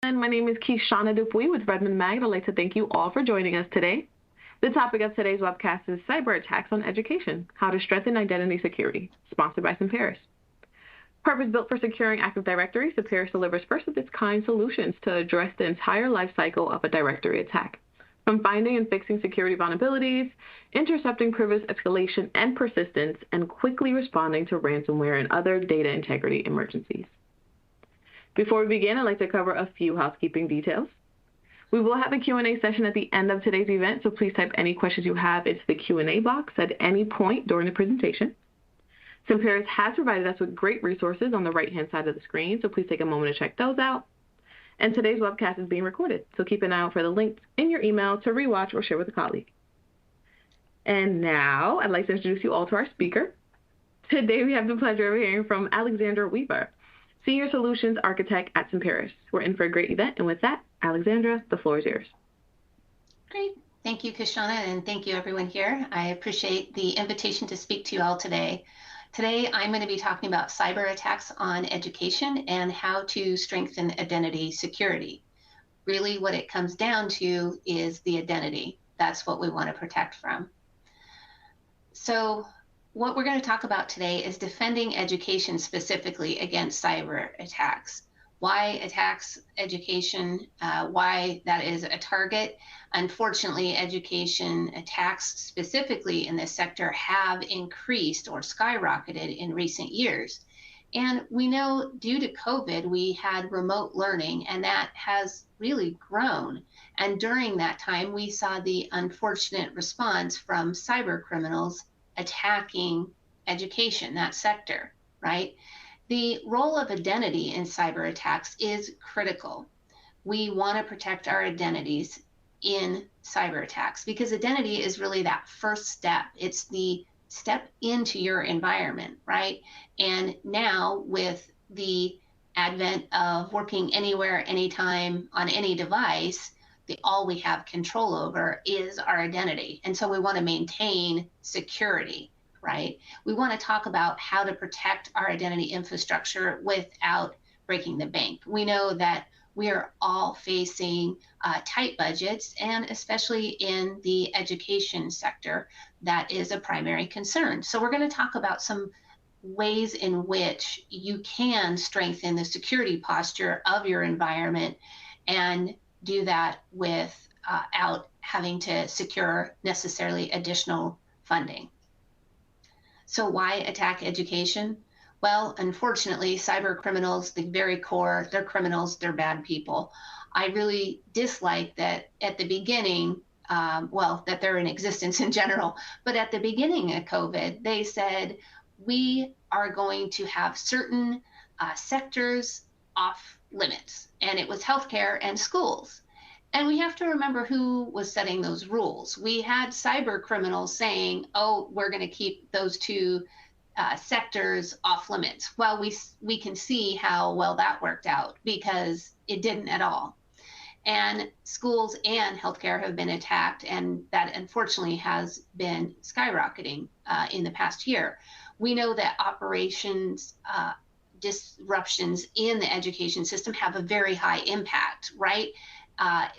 My name is Kishana Dupuy with Redmond Mag, and I'd like to thank you all for joining us today. The topic of today's webcast is Cyberattacks on Education, How to Strengthen Identity Security, sponsored by Semperis. Purpose-built for securing Active Directory, Semperis delivers first-of-its-kind solutions to address the entire life cycle of a directory attack, from finding and fixing security vulnerabilities, intercepting privilege escalation and persistence, and quickly responding to ransomware and other data integrity emergencies. Before we begin, I'd like to cover a few housekeeping details. We will have a Q&A session at the end of today's event, so please type any questions you have into the Q&A box at any point during the presentation. Semperis has provided us with great resources on the right-hand side of the screen, so please take a moment to check those out. And today's webcast is being recorded, so keep an eye out for the link in your email to rewatch or share with a colleague. And now I'd like to introduce you all to our speaker. Today we have the pleasure of hearing from Alexandra Weaver, Senior Solutions Architect at Semperis. We're in for a great event, and with that, Alexandra, the floor is yours. Great. Thank you, Kishana, and thank you everyone here. I appreciate the invitation to speak to you all today. Today, I'm going to be talking about cyber attacks on education and how to strengthen identity security. Really, what it comes down to is the identity. That's what we want to protect from. So what we're going to talk about today is defending education specifically against cyber attacks. Why attacks education, why that is a target. Unfortunately, education attacks specifically in this sector have increased or skyrocketed in recent years. And we know due to COVID, we had remote learning, and that has really grown. And during that time, we saw the unfortunate response from cyber criminals attacking education, that sector, right? The role of identity in cyber attacks is critical. We want to protect our identities in cyber attacks because identity is really that first step. It's the step into your environment, right? And now with the advent of working anywhere, anytime, on any device, all we have control over is our identity. And so we want to maintain security, right? We want to talk about how to protect our identity infrastructure without breaking the bank. We know that we are all facing tight budgets, and especially in the education sector, that is a primary concern. So we're going to talk about some ways in which you can strengthen the security posture of your environment and do that without having to secure necessarily additional funding. So why attack education? Well, unfortunately, cyber criminals, the very core, they're criminals, they're bad people. I really dislike that at the beginning, that they're in existence in general, but at the beginning of COVID, they said, we are going to have certain sectors off limits, and it was healthcare and schools. And we have to remember who was setting those rules. We had cyber criminals saying, oh, we're going to keep those two sectors off limits. Well, we can see how well that worked out because it didn't at all. And schools and healthcare have been attacked, and that unfortunately has been skyrocketing in the past year. We know that operations disruptions in the education system have a very high impact, right?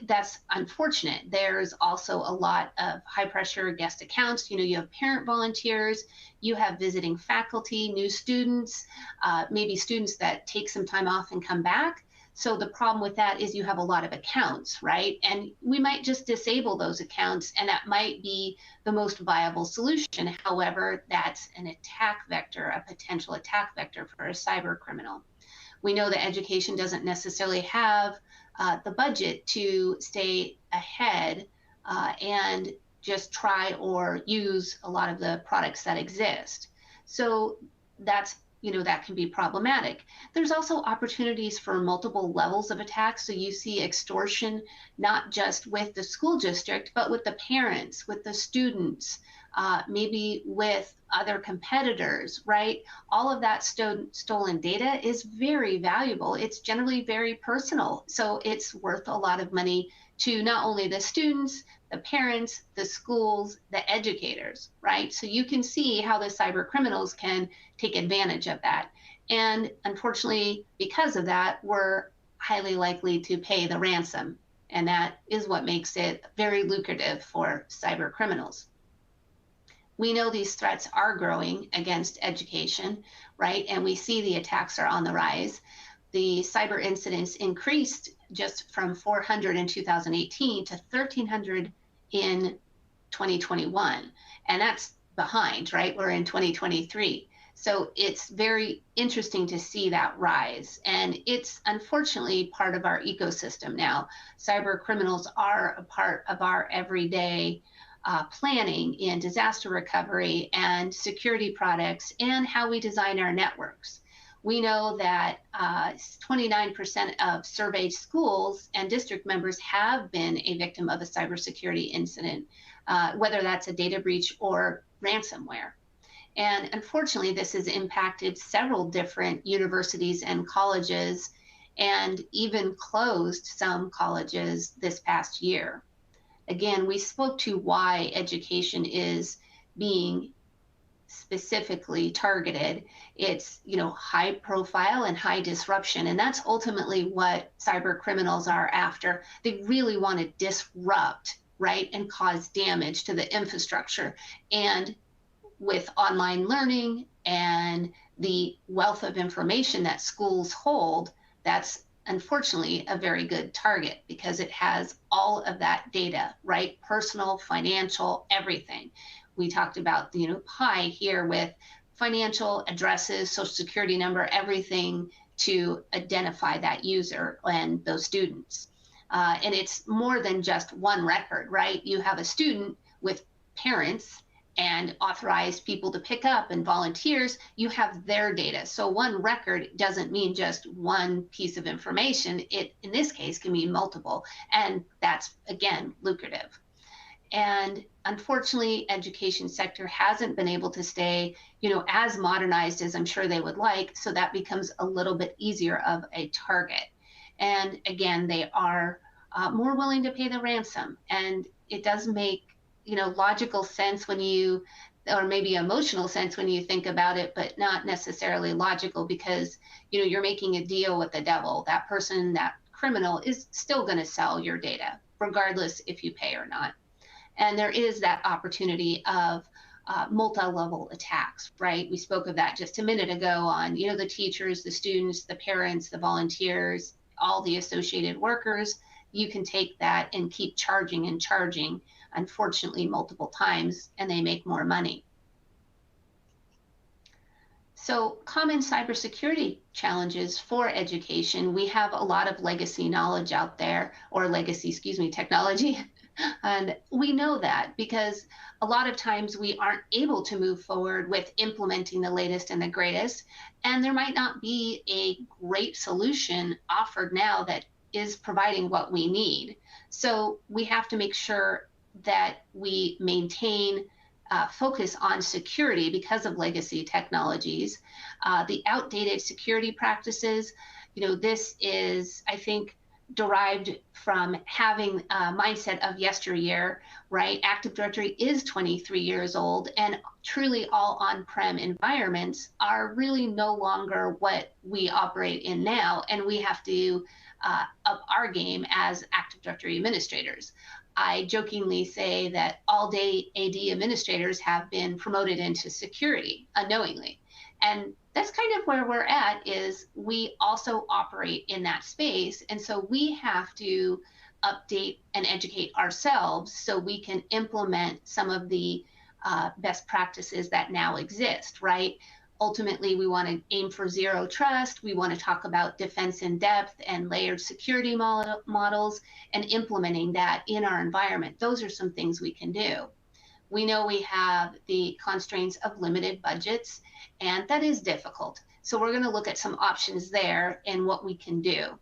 That's unfortunate. There's also a lot of high pressure guest accounts. You know, you have parent volunteers, you have visiting faculty, new students, maybe students that take some time off and come back. So the problem with that is you have a lot of accounts, right? And we might just disable those accounts, and that might be the most viable solution. However, that's an attack vector, a potential attack vector for a cyber criminal. We know that education doesn't necessarily have the budget to stay ahead and just try or use a lot of the products that exist. So that's, that can be problematic. There's also opportunities for multiple levels of attack. So you see extortion, not just with the school district, but with the parents, with the students, maybe with other competitors, right? All of that stolen data is very valuable. It's generally very personal. So it's worth a lot of money to not only the students, the parents, the schools, the educators, right? So you can see how the cyber criminals can take advantage of that. And unfortunately, because of that, we're highly likely to pay the ransom. And that is what makes it very lucrative for cyber criminals. We know these threats are growing against education, right? And we see the attacks are on the rise. The cyber incidents increased just from 400 in 2018 to 1,300 in 2021. And that's behind, right? We're in 2023. So it's very interesting to see that rise. And it's unfortunately part of our ecosystem now. Cyber criminals are a part of our everyday planning in disaster recovery and security products and how we design our networks. We know that 29% of surveyed schools and district members have been a victim of a cybersecurity incident, whether that's a data breach or ransomware. And unfortunately, this has impacted several different universities and colleges, and even closed some colleges this past year. Again, we spoke to why education is being specifically targeted. It's, high profile and high disruption. And that's ultimately what cyber criminals are after. They really want to disrupt, right, and cause damage to the infrastructure. And with online learning and the wealth of information that schools hold, that's unfortunately a very good target because it has all of that data, right? Personal, financial, everything. We talked about, PI here with financial addresses, social security number, everything to identify that user and those students. And it's more than just one record, right? You have a student with parents and authorized people to pick up and volunteers, you have their data. So one record doesn't mean just one piece of information. It, in this case, can mean multiple. And that's, again, lucrative. And unfortunately, education sector hasn't been able to stay, as modernized as I'm sure they would like. So that becomes a little bit easier of a target. And again, they are more willing to pay the ransom. And it does make logical sense when you, or maybe emotional sense when you think about it, but not necessarily logical because, you're making a deal with the devil. That person, that criminal is still going to sell your data, regardless if you pay or not. And there is that opportunity of multi-level attacks, right? We spoke of that just a minute ago on, the teachers, the students, the parents, the volunteers, all the associated workers. You can take that and keep charging and charging, unfortunately, multiple times, and they make more money. So common cybersecurity challenges for education. We have a lot of legacy knowledge out there, or legacy, technology. And we know that because a lot of times we aren't able to move forward with implementing the latest and the greatest. And there might not be a great solution offered now that is providing what we need. So we have to make sure that we maintain focus on security because of legacy technologies. The outdated security practices, this is, I think, derived from having a mindset of yesteryear, right? Active Directory is 23 years old, and truly all on-prem environments are really no longer what we operate in now, and we have to up our game as Active Directory administrators. I jokingly say that all-day AD administrators have been promoted into security unknowingly. And that's kind of where we're at, is we also operate in that space. And so we have to update and educate ourselves so we can implement some of the best practices that now exist, right? Ultimately, we want to aim for zero trust. We want to talk about defense in depth and layered security models and implementing that in our environment. Those are some things we can do. We know we have the constraints of limited budgets, and that is difficult. So we're going to look at some options there and what we can do.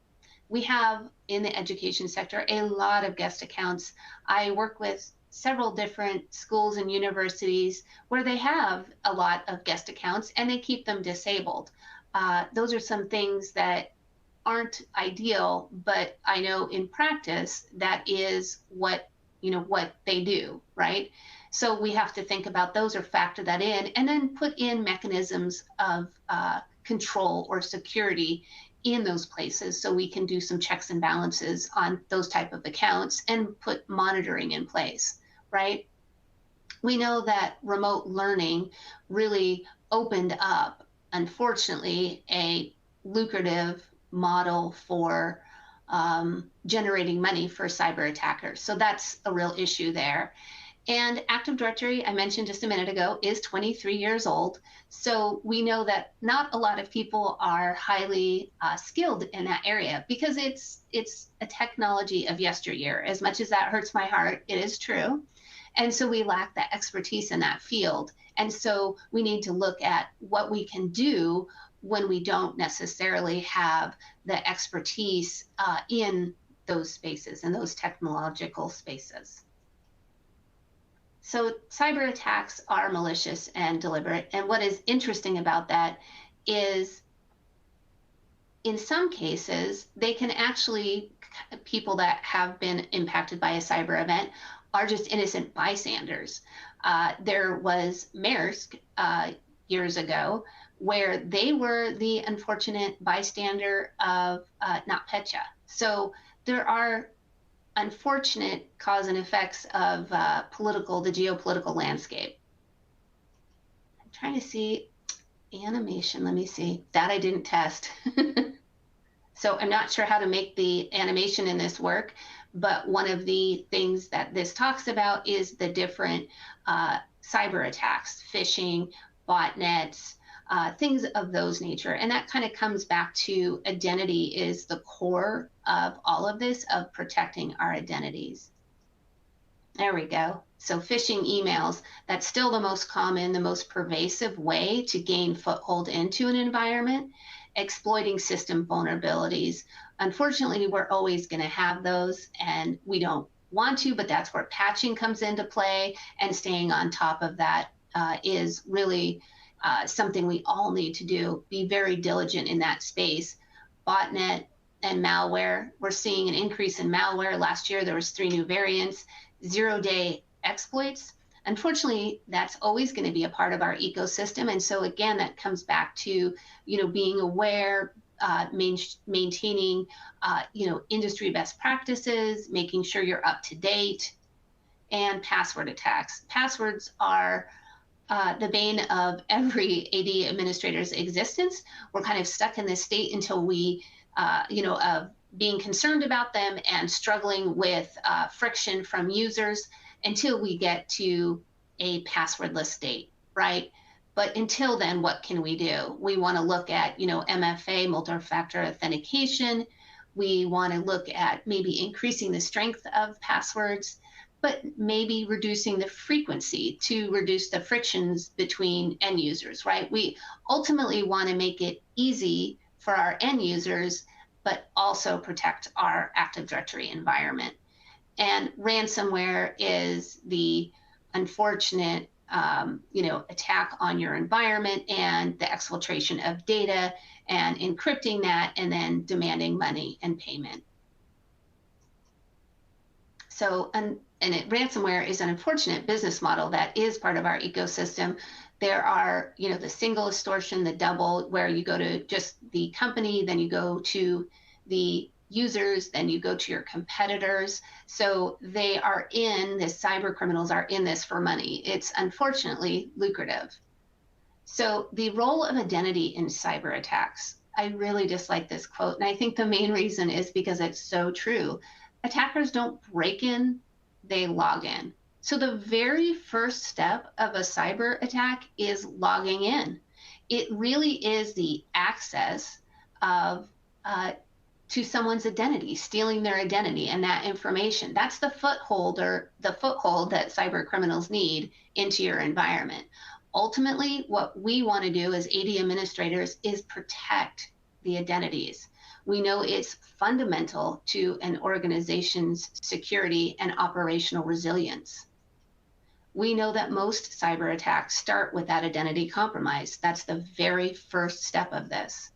We have in the education sector a lot of guest accounts. I work with several different schools and universities where they have a lot of guest accounts and they keep them disabled. Those are some things that aren't ideal, but I know in practice that is what they do, right? So we have to think about those or factor that in, and then put in mechanisms of control or security in those places so we can do some checks and balances on those type of accounts and put monitoring in place, right? We know that remote learning really opened up, unfortunately, a lucrative model for generating money for cyber attackers. So that's a real issue there. And Active Directory, I mentioned just a minute ago, is 23 years old. So we know that not a lot of people are highly skilled in that area because it's a technology of yesteryear. As much as that hurts my heart, it is true. And so we lack that expertise in that field. And so we need to look at what we can do when we don't necessarily have the expertise in those spaces, in those technological spaces. So cyber attacks are malicious and deliberate. And what is interesting about that is in some cases, they can actually, people that have been impacted by a cyber event are just innocent bystanders. There was Maersk years ago where they were the unfortunate bystander of NotPetya. So there are unfortunate cause and effects of the geopolitical landscape. I'm trying to see animation. Let me see. That I didn't test. So I'm not sure how to make the animation in this work, but one of the things that this talks about is the different cyber attacks, phishing, botnets, things of those nature. And that kind of comes back to identity is the core of all of this, of protecting our identities. There we go. So phishing emails, that's still the most common, the most pervasive way to gain foothold into an environment. Exploiting system vulnerabilities. Unfortunately, we're always going to have those, and we don't want to, but that's where patching comes into play, and staying on top of that is really something we all need to do. Be very diligent in that space. Botnet and malware, we're seeing an increase in malware. Last year, there was 3 new variants, 0-day exploits. Unfortunately, that's always going to be a part of our ecosystem. And so again, that comes back to, being aware, maintaining, industry best practices, making sure you're up to date, and password attacks. Passwords are the bane of every AD administrator's existence. We're kind of stuck in this state until we, of being concerned about them and struggling with friction from users until we get to a passwordless state, right? But until then, what can we do? We want to look at, MFA, multi-factor authentication. We want to look at maybe increasing the strength of passwords, but maybe reducing the frequency to reduce the frictions between end users, right? We ultimately want to make it easy for our end users, but also protect our Active Directory environment. And ransomware is the unfortunate, attack on your environment and the exfiltration of data and encrypting that and then demanding money and payment. So, ransomware is an unfortunate business model that is part of our ecosystem. There are, the single extortion, the double, where you go to just the company, then you go to the users, then you go to your competitors. So the cyber criminals are in this for money. It's unfortunately lucrative. So the role of identity in cyber attacks, I really dislike this quote. And I think the main reason is because it's so true. Attackers don't break in, they log in. So the very first step of a cyber attack is logging in. It really is the access of to someone's identity, stealing their identity and that information. That's the foothold that cyber criminals need into your environment. Ultimately, what we want to do as AD administrators is protect the identities. We know it's fundamental to an organization's security and operational resilience. We know that most cyber attacks start with that identity compromise. That's the very first step of this.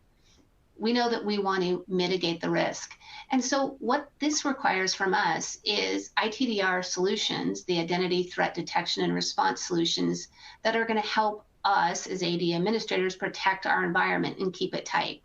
We know that we want to mitigate the risk. And so what this requires from us is ITDR solutions, the identity threat detection and response solutions that are going to help us as AD administrators protect our environment and keep it tight.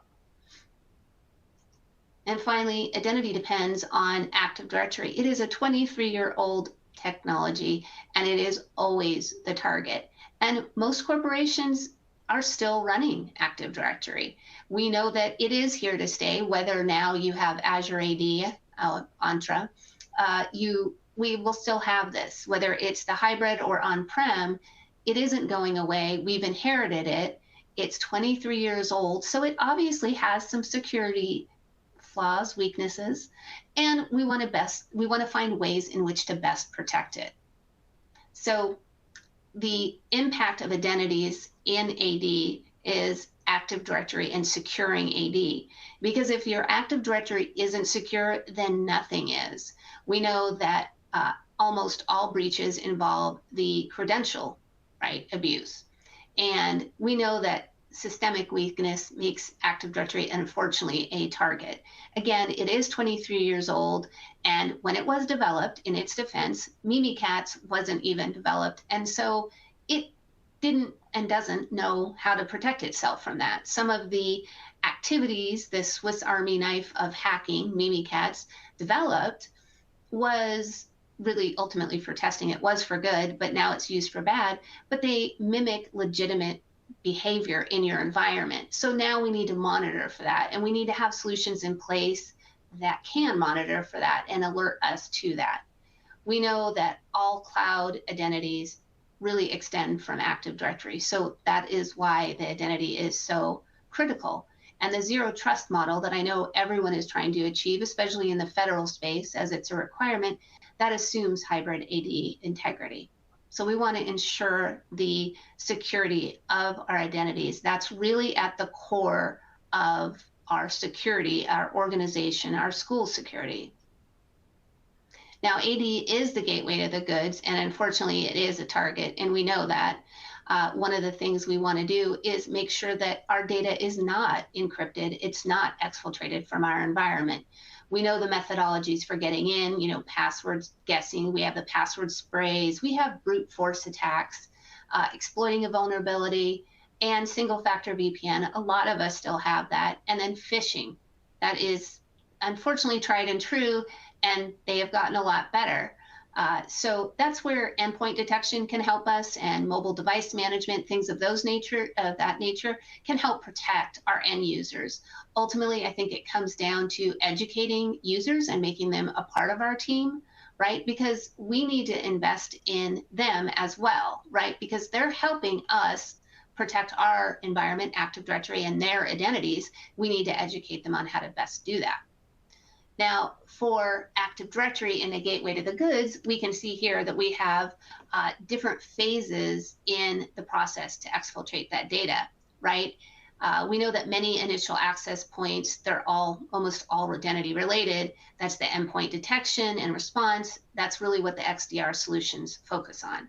And finally, identity depends on Active Directory. It is a 23-year-old technology, and it is always the target. And most corporations are still running Active Directory. We know that it is here to stay, whether now you have Azure AD, Entra, we will still have this, whether it's the hybrid or on-prem. It isn't going away. We've inherited it. It's 23 years old, so it obviously has some security flaws, weaknesses, and we want to find ways in which to best protect it. So the impact of identities in AD is Active Directory and securing AD. Because if your Active Directory isn't secure, then nothing is. We know that almost all breaches involve the credential, right, abuse. And we know that systemic weakness makes Active Directory, unfortunately, a target. Again, it is 23 years old, and when it was developed, in its defense, Mimikatz wasn't even developed, and so it didn't and doesn't know how to protect itself from that. Some of the activities the Swiss Army knife of hacking, Mimikatz, developed was really ultimately for testing. It was for good, but now it's used for bad, but they mimic legitimate behavior in your environment. So now we need to monitor for that, and we need to have solutions in place that can monitor for that and alert us to that. We know that all cloud identities really extend from Active Directory, so that is why the identity is so critical. And the zero trust model that I know everyone is trying to achieve, especially in the federal space as it's a requirement, that assumes hybrid AD integrity. So we want to ensure the security of our identities. That's really at the core of our security, our organization, our school security. Now, AD is the gateway to the goods, and unfortunately, it is a target, and we know that. One of the things we want to do is make sure that our data is not encrypted, it's not exfiltrated from our environment. We know the methodologies for getting in, passwords guessing, we have the password sprays, we have brute force attacks, exploiting a vulnerability, and single factor VPN. A lot of us still have that. And then phishing. That is unfortunately tried and true, and they have gotten a lot better. So that's where endpoint detection can help us, and mobile device management, things of that nature can help protect our end users. Ultimately, I think it comes down to educating users and making them a part of our team, right? Because we need to invest in them as well, right? Because they're helping us protect our environment, Active Directory, and their identities. We need to educate them on how to best do that. Now, for Active Directory and the gateway to the goods, we can see here that we have different phases in the process to exfiltrate that data, right? We know that many initial access points, they're almost all identity related. That's the endpoint detection and response. That's really what the XDR solutions focus on.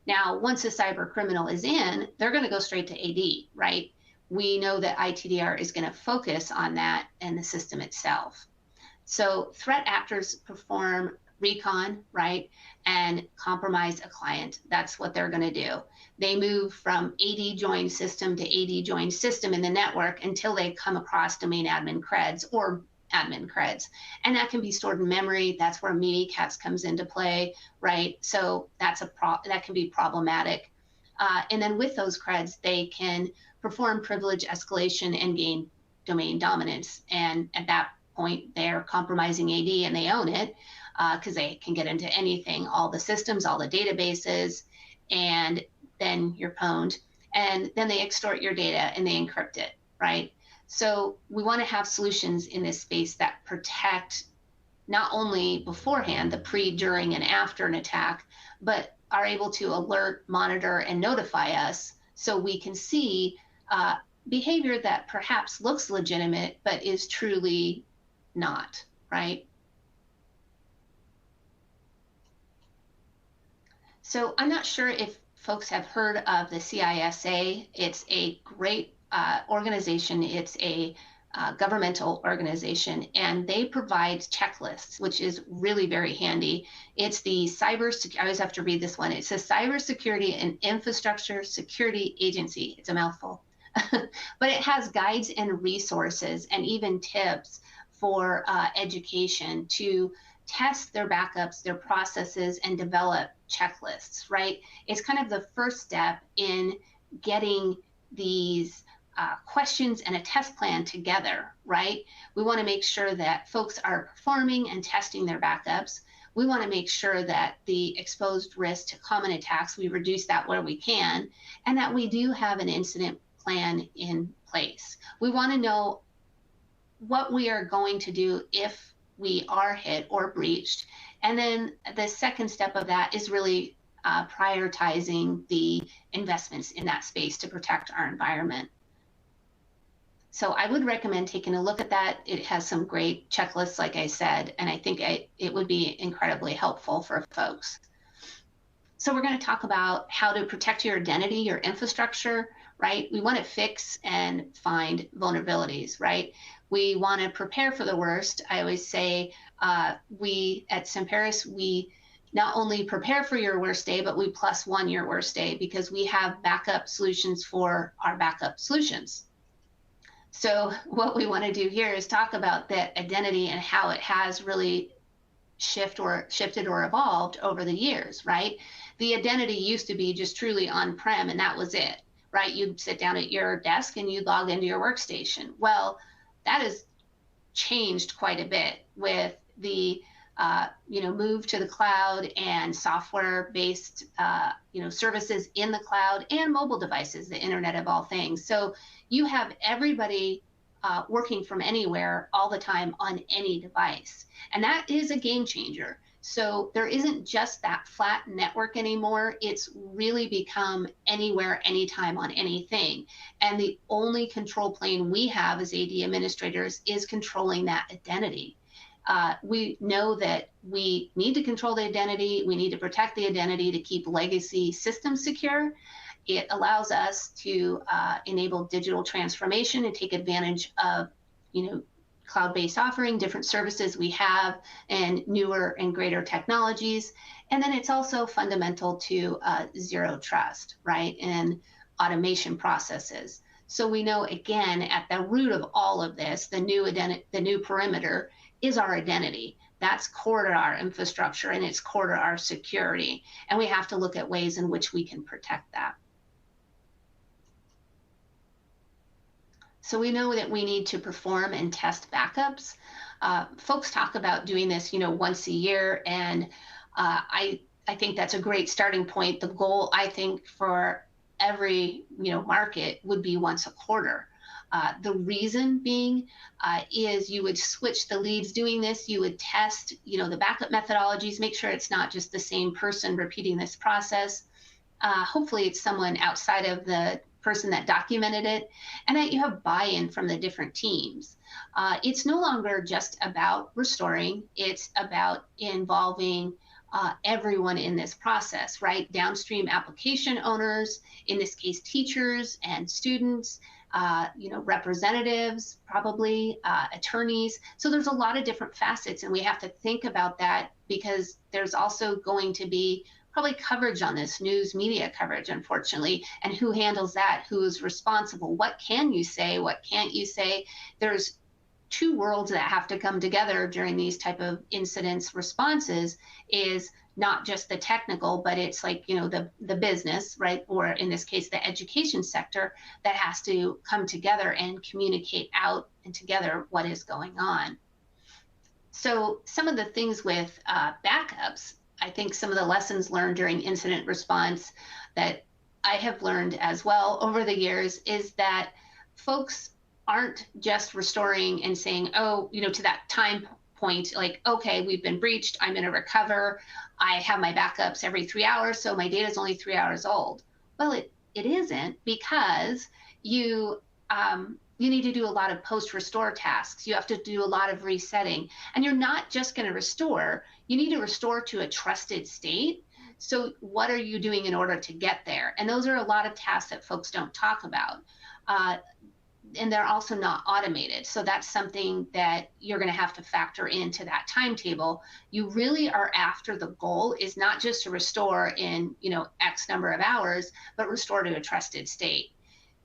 Now, once a cyber criminal is in, they're going to go straight to AD, right? We know that ITDR is going to focus on that and the system itself. So threat actors perform recon, right, and compromise a client. That's what they're going to do. They move from AD joined system to AD joined system in the network until they come across domain admin creds or admin creds. And that can be stored in memory. That's where Mimikatz comes into play, right? So that can be problematic. And then with those creds, they can perform privilege escalation and gain domain dominance. And at that point, they're compromising AD and they own it because they can get into anything, all the systems, all the databases, and then you're pwned. And then they extort your data and they encrypt it, right? So we want to have solutions in this space that protect not only beforehand, the pre, during, and after an attack, but are able to alert, monitor, and notify us so we can see behavior that perhaps looks legitimate, but is truly not, right? So I'm not sure if folks have heard of the CISA. It's a great organization. It's a governmental organization, and they provide checklists, which is really very handy. It's the I always have to read this one. It's the Cybersecurity and Infrastructure Security Agency. It's a mouthful, but it has guides and resources and even tips for education to test their backups, their processes, and develop checklists, right? It's kind of the first step in getting these questions and a test plan together, right? We want to make sure that folks are performing and testing their backups. We want to make sure that the exposed risk to common attacks, we reduce that where we can, and that we do have an incident plan in place. We want to know what we are going to do if we are hit or breached. And then the second step of that is really prioritizing the investments in that space to protect our environment. So I would recommend taking a look at that. It has some great checklists, like I said, and I think it would be incredibly helpful for folks. So we're going to talk about how to protect your identity, your infrastructure, right? We want to fix and find vulnerabilities, right? We want to prepare for the worst. I always say we at Semperis, we not only prepare for your worst day, but we +1 your worst day, because we have backup solutions for our backup solutions. So what we want to do here is talk about that identity and how it has really shifted or evolved over the years, right? The identity used to be just truly on-prem, and that was it, right? You'd sit down at your desk and you'd log into your workstation. Well, that has changed quite a bit with the move to the cloud and software-based services in the cloud and mobile devices, the Internet of all things. So you have everybody working from anywhere all the time on any device, and that is a game changer. So there isn't just that flat network anymore. It's really become anywhere, anytime, on anything. And the only control plane we have as AD administrators is controlling that identity. We know that we need to control the identity. We need to protect the identity to keep legacy systems secure. It allows us to enable digital transformation and take advantage of, cloud-based offering, different services we have, and newer and greater technologies. And then it's also fundamental to zero trust, right, and automation processes. So we know, again, at the root of all of this, the new perimeter is our identity. That's core to our infrastructure, and it's core to our security. And we have to look at ways in which we can protect that. So we know that we need to perform and test backups. Folks talk about doing this, once a year, and I think that's a great starting point. The goal, I think, for every market would be once a quarter. The reason being is you would switch the leads doing this. You would test, the backup methodologies, make sure it's not just the same person repeating this process. Hopefully it's someone outside of the person that documented it, and that you have buy-in from the different teams. It's no longer just about restoring. It's about involving everyone in this process, right? Downstream application owners, in this case, teachers and students, representatives, probably attorneys. So there's a lot of different facets, and we have to think about that, because there's also going to be probably coverage on this, news media coverage, unfortunately, and who handles that, who's responsible, what can you say, what can't you say. There's two worlds that have to come together during these type of incidents responses, is not just the technical, but it's like, the business, right? Or in this case, the education sector, that has to come together and communicate out and together what is going on. So some of the things with backups, I think some of the lessons learned during incident response that I have learned as well over the years is that folks aren't just restoring and saying, oh, to that time point, like, okay, we've been breached, I'm going to recover, I have my backups every 3 hours, so my data is only 3 hours old. Well, it isn't, because you need to do a lot of post-restore tasks. You have to do a lot of resetting. And you're not just going to restore. You need to restore to a trusted state. So what are you doing in order to get there? And those are a lot of tasks that folks don't talk about. And they're also not automated. So that's something that you're going to have to factor into that timetable. You really are after, the goal is not just to restore in, X number of hours, but restore to a trusted state.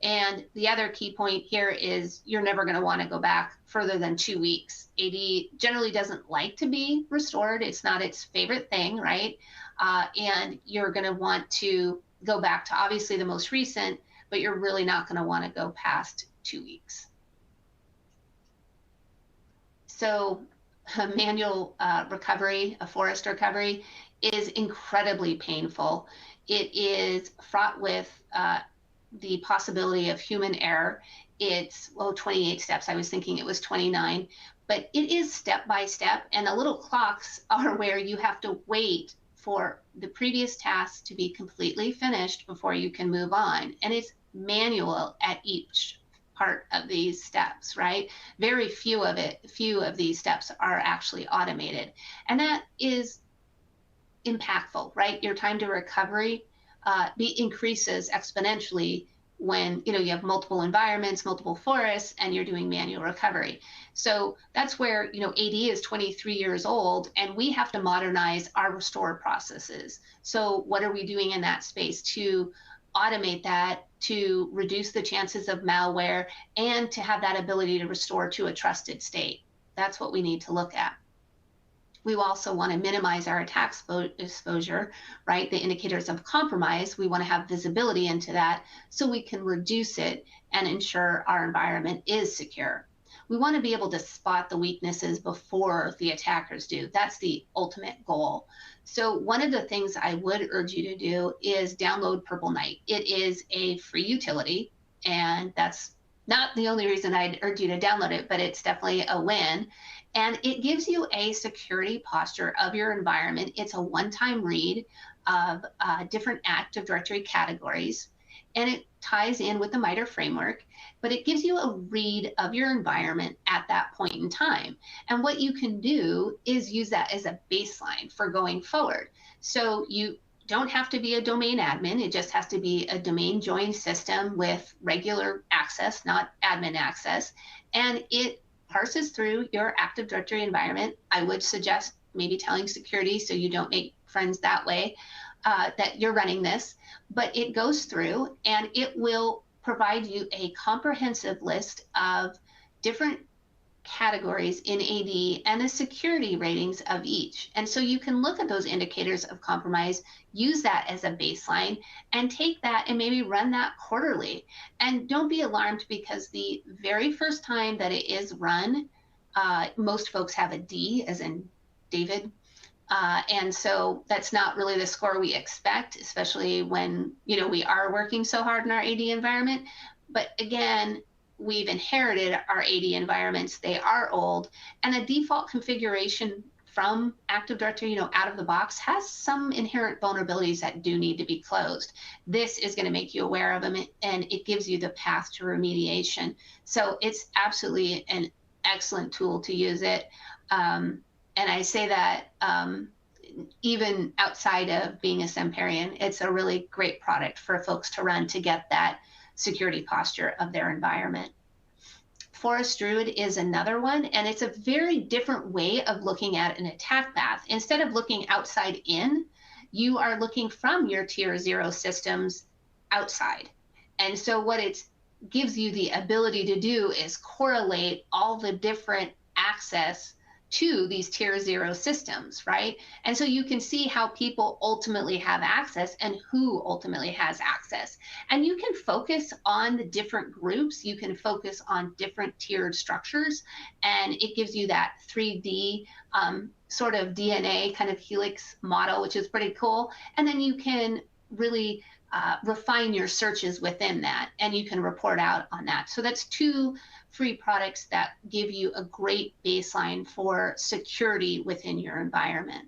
And the other key point here is you're never going to want to go back further than 2 weeks. AD generally doesn't like to be restored. It's not its favorite thing, right? And you're going to want to go back to obviously the most recent, but you're really not going to want to go past 2 weeks. So manual recovery, a forest recovery, is incredibly painful. It is fraught with the possibility of human error. It's 28 steps. I was thinking it was 29, but it is step by step, and the little clocks are where you have to wait for the previous task to be completely finished before you can move on. And it's manual at each part of these steps, right? Very few of these steps are actually automated. And that is impactful, right? Your time to recovery increases exponentially when you have multiple environments, multiple forests, and you're doing manual recovery. So that's where AD is 23 years old, and we have to modernize our restore processes. So what are we doing in that space to automate that, to reduce the chances of malware, and to have that ability to restore to a trusted state? That's what we need to look at. We also want to minimize our attack exposure, right? The indicators of compromise, we want to have visibility into that so we can reduce it and ensure our environment is secure. We want to be able to spot the weaknesses before the attackers do. That's the ultimate goal. So one of the things I would urge you to do is download Purple Knight. It is a free utility, and that's not the only reason I'd urge you to download it, but it's definitely a win. And it gives you a security posture of your environment. It's a one-time read of different Active Directory categories, and it ties in with the MITRE framework, but it gives you a read of your environment at that point in time. And what you can do is use that as a baseline for going forward. So you don't have to be a domain admin. It just has to be a domain joined system with regular access, not admin access. And it parses through your Active Directory environment. I would suggest maybe telling security so you don't make friends that way, that you're running this, but it goes through and it will provide you a comprehensive list of different categories in AD and the security ratings of each. And so you can look at those indicators of compromise, use that as a baseline, and take that and maybe run that quarterly. And don't be alarmed, because the very first time that it is run, most folks have a D as in David. And so that's not really the score we expect, especially when we are working so hard in our AD environment. But again, we've inherited our AD environments. They are old, and the default configuration from Active Directory, out of the box, has some inherent vulnerabilities that do need to be closed. This is going to make you aware of them, and it gives you the path to remediation. So it's absolutely an excellent tool to use it. And I say that even outside of being a Semperian, it's a really great product for folks to run to get that security posture of their environment. Forest Druid is another one, and it's a very different way of looking at an attack path. Instead of looking outside in, you are looking from your tier 0 systems outside. And so what it gives you the ability to do is correlate all the different access to these tier 0 systems, right? And so you can see how people ultimately have access and who ultimately has access. And you can focus on the different groups. You can focus on different tiered structures, and it gives you that 3D sort of DNA kind of helix model, which is pretty cool. And then you can really refine your searches within that, and you can report out on that. So that's 2 free products that give you a great baseline for security within your environment.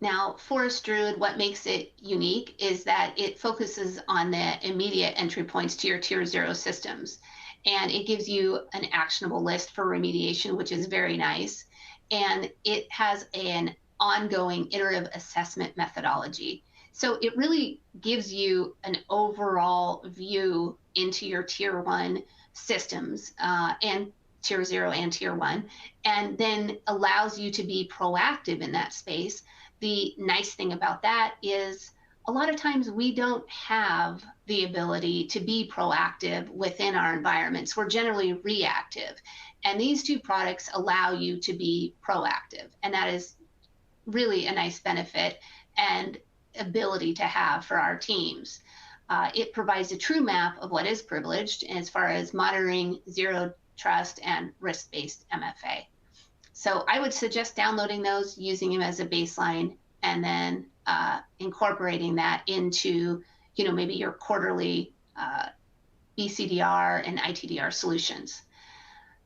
Now, Forest Druid, what makes it unique is that it focuses on the immediate entry points to your tier 0 systems. And it gives you an actionable list for remediation, which is very nice. And it has an ongoing iterative assessment methodology. So it really gives you an overall view into your tier 1 systems and tier 0 and tier 1, and then allows you to be proactive in that space. The nice thing about that is a lot of times we don't have the ability to be proactive within our environments. We're generally reactive. And these two products allow you to be proactive. And that is really a nice benefit and ability to have for our teams. It provides a true map of what is privileged as far as monitoring zero trust and risk-based MFA. So I would suggest downloading those, using them as a baseline, and then incorporating that into, maybe your quarterly BCDR and ITDR solutions.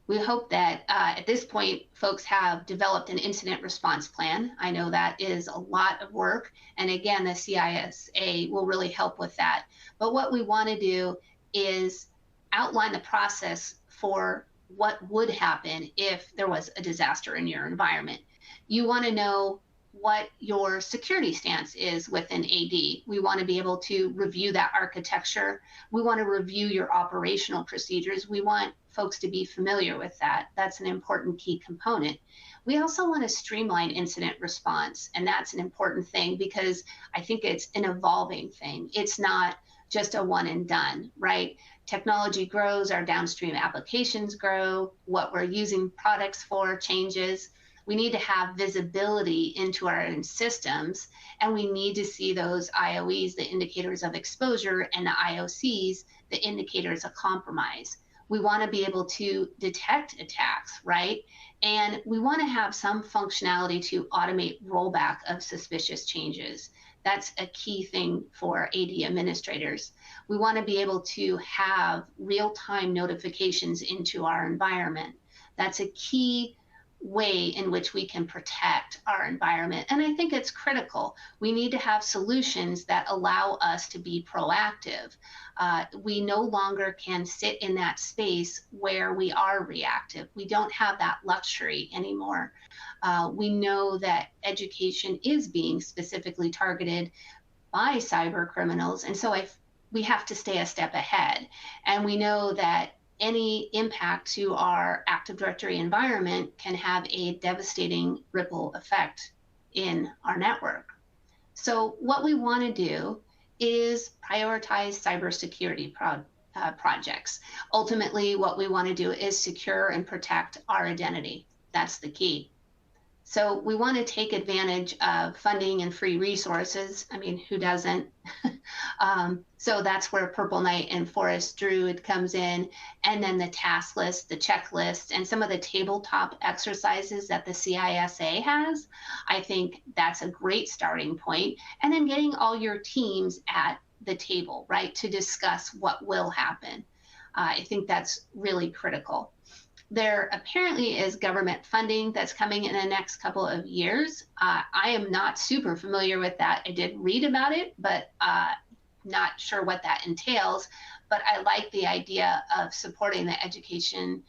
We hope that at this point, folks have developed an incident response plan. I know that is a lot of work. And again, the CISA will really help with that. But what we want to do is outline the process for what would happen if there was a disaster in your environment. You want to know what your security stance is within AD. We want to be able to review that architecture. We want to review your operational procedures. We want folks to be familiar with that. That's an important key component. We also want to streamline incident response, and that's an important thing because I think it's an evolving thing. It's not just a one and done, right? Technology grows, our downstream applications grow, what we're using products for changes. We need to have visibility into our own systems, and we need to see those IOEs, the indicators of exposure, and the IOCs, the indicators of compromise. We want to be able to detect attacks, right? And we want to have some functionality to automate rollback of suspicious changes. That's a key thing for AD administrators. We want to be able to have real-time notifications into our environment. That's a key way in which we can protect our environment. And I think it's critical. We need to have solutions that allow us to be proactive. We no longer can sit in that space where we are reactive. We don't have that luxury anymore. We know that education is being specifically targeted by cyber criminals. And so we have to stay a step ahead. And we know that any impact to our Active Directory environment can have a devastating ripple effect in our network. So what we want to do is prioritize cybersecurity projects. Ultimately, what we want to do is secure and protect our identity. That's the key. So we want to take advantage of funding and free resources. I mean, who doesn't? So that's where Purple Knight and Forest Druid comes in. And then the task list, the checklist, and some of the tabletop exercises that the CISA has. I think that's a great starting point. And then getting all your teams at the table, right, to discuss what will happen. I think that's really critical. There apparently is government funding that's coming in the next couple of years. I am not super familiar with that. I did read about it, but not sure what that entails. But I like the idea of supporting the education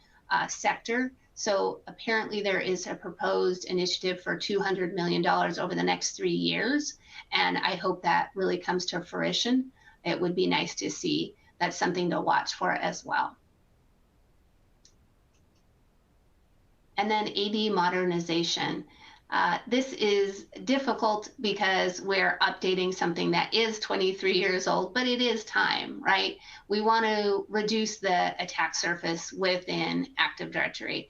sector. So apparently there is a proposed initiative for $200 million over the next 3 years. And I hope that really comes to fruition. It would be nice to see. That's something to watch for as well. And then AD modernization. This is difficult because we're updating something that is 23 years old, but it is time, right? We want to reduce the attack surface within Active Directory.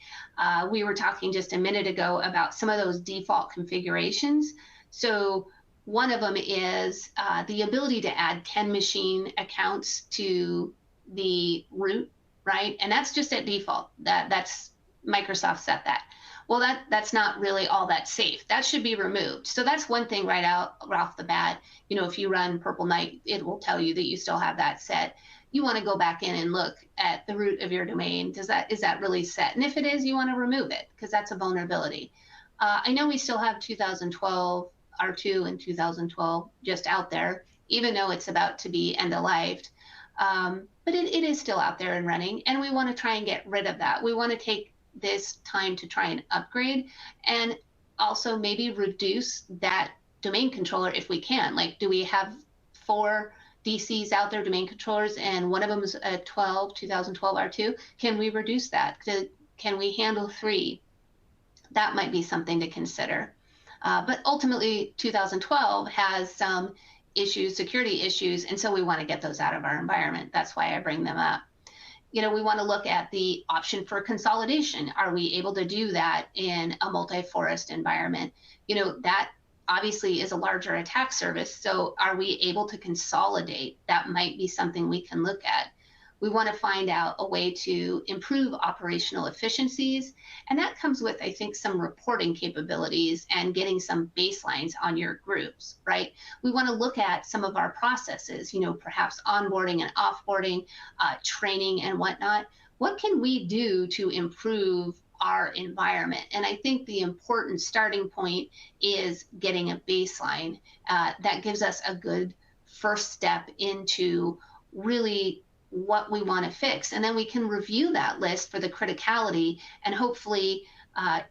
We were talking just a minute ago about some of those default configurations. So one of them is the ability to add 10 machine accounts to the root, right? And that's just at default. That's Microsoft set that. Well, that's not really all that safe. That should be removed. So that's one thing right off the bat. You know, if you run Purple Knight, it will tell you that you still have that set. You want to go back in and look at the root of your domain. Is that really set? And if it is, you want to remove it because that's a vulnerability. I know we still have 2012 R2 and 2012 just out there, even though it's about to be end-of-lifed. But it is still out there and running, and we want to try and get rid of that. We want to take this time to try and upgrade and also maybe reduce that domain controller if we can. Like, do we have 4 DCs out there, domain controllers, and one of them is a 2012 R2? Can we reduce that? Can we handle 3? That might be something to consider. But ultimately, 2012 has some issues, security issues, and so we want to get those out of our environment. That's why I bring them up. We want to look at the option for consolidation. Are we able to do that in a multi-forest environment? That obviously is a larger attack service. So are we able to consolidate? That might be something we can look at. We want to find out a way to improve operational efficiencies. And that comes with, I think, some reporting capabilities and getting some baselines on your groups, right? We want to look at some of our processes, perhaps onboarding and offboarding, training and whatnot. What can we do to improve our environment? And I think the important starting point is getting a baseline that gives us a good first step into really what we want to fix. And then we can review that list for the criticality and hopefully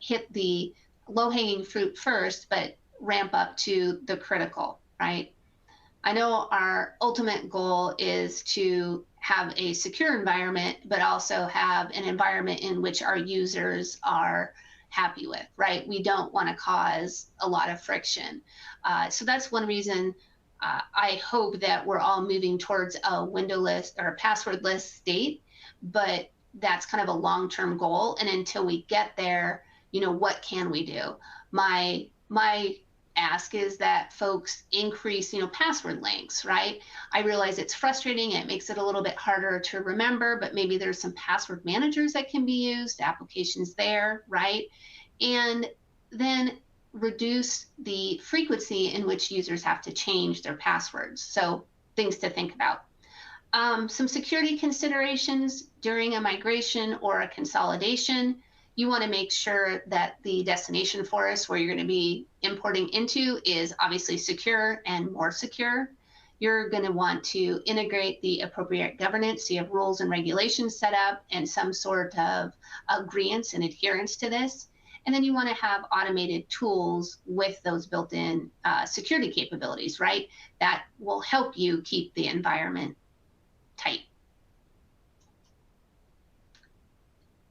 hit the low-hanging fruit first, but ramp up to the critical, right? I know our ultimate goal is to have a secure environment, but also have an environment in which our users are happy with, right? We don't want to cause a lot of friction. So that's one reason I hope that we're all moving towards a windowless or a passwordless state, but that's kind of a long-term goal. And until we get there, what can we do? My ask is that folks increase, password lengths, right? I realize it's frustrating. It makes it a little bit harder to remember, but maybe there's some password managers that can be used, applications there, right? And then reduce the frequency in which users have to change their passwords. So things to think about. Some security considerations during a migration or a consolidation. You want to make sure that the destination forest where you're going to be importing into is obviously secure and more secure. You're going to want to integrate the appropriate governance. So you have rules and regulations set up and some sort of agreements and adherence to this. And then you want to have automated tools with those built-in security capabilities, right? That will help you keep the environment tight.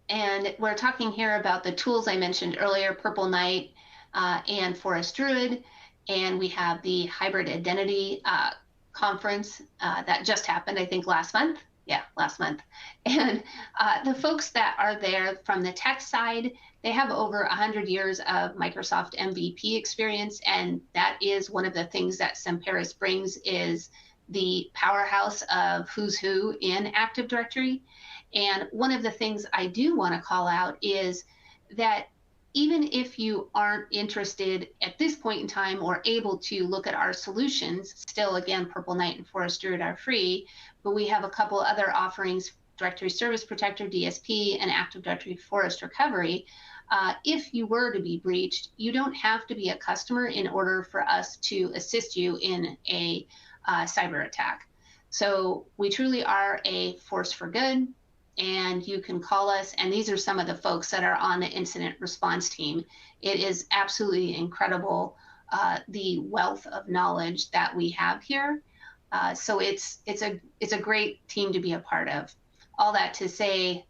And we're talking here about the tools I mentioned earlier, Purple Knight and Forest Druid. And we have the Hybrid Identity conference that just happened, I think, last month. Yeah, last month. And the folks that are there from the tech side, they have over 100 years of Microsoft MVP experience. And that is one of the things that Semperis brings is the powerhouse of who's who in Active Directory. And one of the things I do want to call out is that even if you aren't interested at this point in time or able to look at our solutions, still, again, Purple Knight and Forest Druid are free, but we have a couple other offerings, Directory Service Protector, DSP, and Active Directory Forest Recovery. If you were to be breached, you don't have to be a customer in order for us to assist you in a cyber attack. So we truly are a force for good. And you can call us, and these are some of the folks that are on the incident response team. It is absolutely incredible, the wealth of knowledge that we have here. So it's a great team to be a part of. All that to say,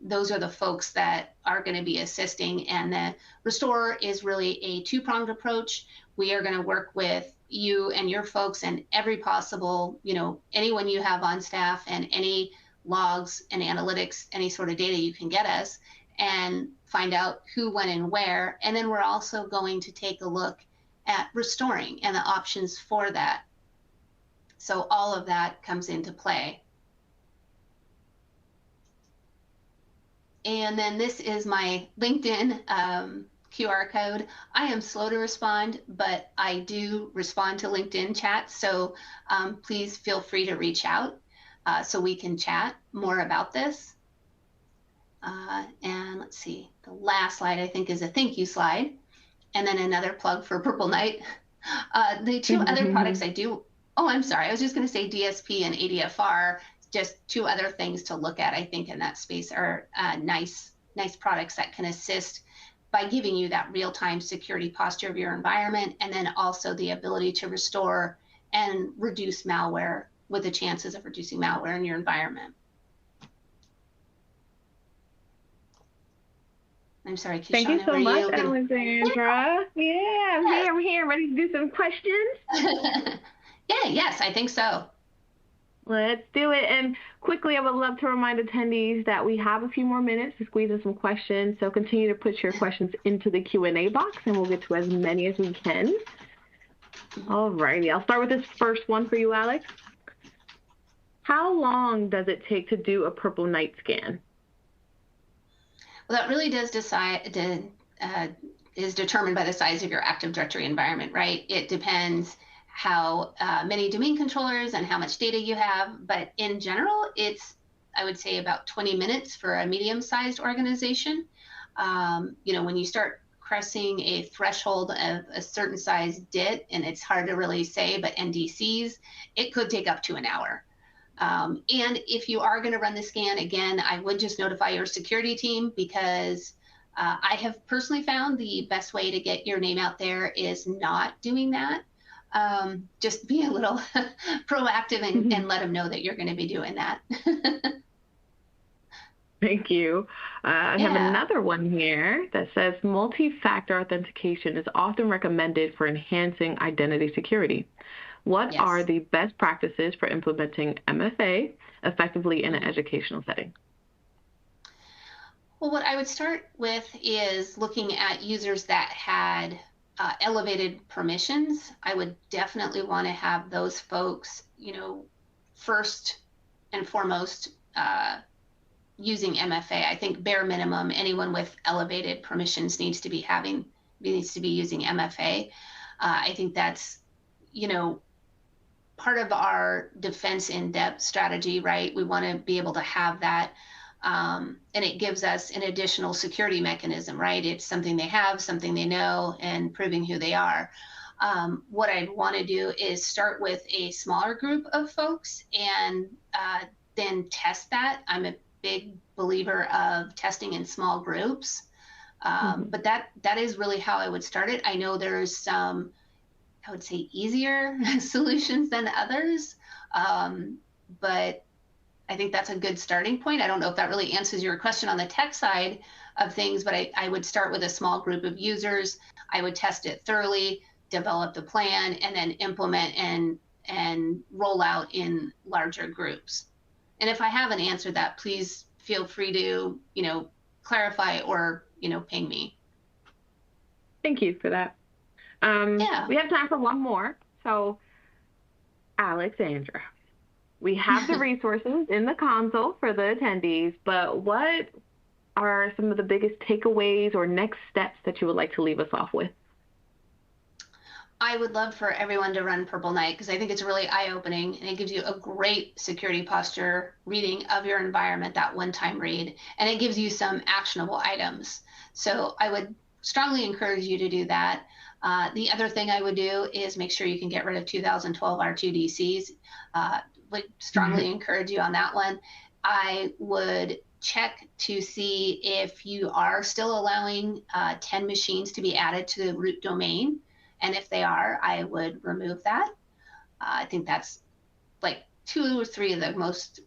those are the folks that are going to be assisting, and the Restore is really a two-pronged approach. We are going to work with you and your folks and every possible, anyone you have on staff and any logs and analytics, any sort of data you can get us, and find out who, when, and where. And then we're also going to take a look at restoring and the options for that. So all of that comes into play. And then this is my LinkedIn QR code. I am slow to respond, but I do respond to LinkedIn chat. So please feel free to reach out. So we can chat more about this. And let's see, the last slide I think is a thank you slide. And then another plug for Purple Knight. The two other products I do, I'm sorry, I was just going to say DSP and ADFR, just two other things to look at, I think, in that space are nice products that can assist by giving you that real-time security posture of your environment, and then also the ability to restore and reduce malware with the chances of reducing malware in your environment. I'm sorry, Kishana, thank you so much, Alexandra. Yeah, I'm here, ready to do some questions. Yeah, yes, I think so. Let's do it. And quickly, I would love to remind attendees that we have a few more minutes to squeeze in some questions. So continue to put your questions into the Q&A box, and we'll get to as many as we can. All righty. I'll start with this first one for you, Alex. How long does it take to do a purple night scan? Well, that really does is determined by the size of your Active Directory environment, right? It depends how many domain controllers and how much data you have. But in general, it's, I would say, about 20 minutes for a medium-sized organization. When you start crossing a threshold of a certain size DIT, and it's hard to really say, but NDCs, it could take up to an hour. And if you are going to run the scan, again, I would just notify your security team, because I have personally found the best way to get your name out there is not doing that. Just be a little proactive and let them know that you're going to be doing that. Thank you. I have another one here that says multi-factor authentication is often recommended for enhancing identity security. What are the best practices for implementing MFA effectively in an educational setting? Well, what I would start with is looking at users that had elevated permissions. I would definitely want to have those folks, first and foremost, using MFA. I think bare minimum, anyone with elevated permissions needs to be using MFA. I think that's, part of our defense in depth strategy, right? We want to be able to have that. And it gives us an additional security mechanism, right? It's something they have, something they know, and proving who they are. What I'd want to do is start with a smaller group of folks and then test that. I'm a big believer of testing in small groups. But that is really how I would start it. I know there's some, I would say, easier solutions than others, but I think that's a good starting point. I don't know if that really answers your question on the tech side of things, but I would start with a small group of users. I would test it thoroughly, develop the plan, and then implement and roll out in larger groups. And if I haven't answered that, please feel free to, clarify or, ping me. Thank you for that. We have time for one more. So, Alexandra, we have the resources in the console for the attendees, but what are some of the biggest takeaways or next steps that you would like to leave us off with? I would love for everyone to run Purple Night, because I think it's really eye-opening, and it gives you a great security posture reading of your environment, that one-time read, and it gives you some actionable items. So I would strongly encourage you to do that. The other thing I would do is make sure you can get rid of 2012 R2DCs. Would strongly encourage you on that one. I would check to see if you are still allowing 10 machines to be added to the root domain. And if they are, I would remove that. I think that's like 2 or 3 of the most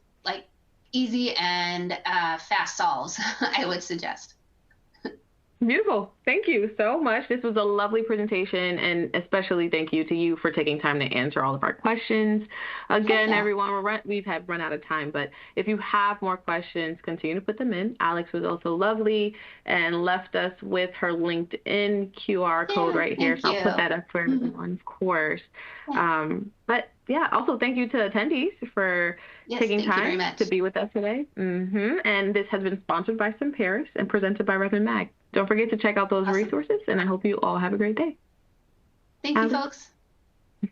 easy and fast solves I would suggest. Beautiful. Thank you so much. This was a lovely presentation, and especially thank you to you for taking time to answer all of our questions. Again, everyone, we've run out of time, but if you have more questions, continue to put them in. Alex was also lovely and left us with her LinkedIn QR code right here, so I'll put that up for everyone, of course. But yeah, also thank you to attendees for taking time to be with us today. And this has been sponsored by Semperis and presented by Redmond Mag. Don't forget to check out those resources, and I hope you all have a great day. Thank you, folks.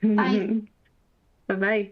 Bye. Bye-bye.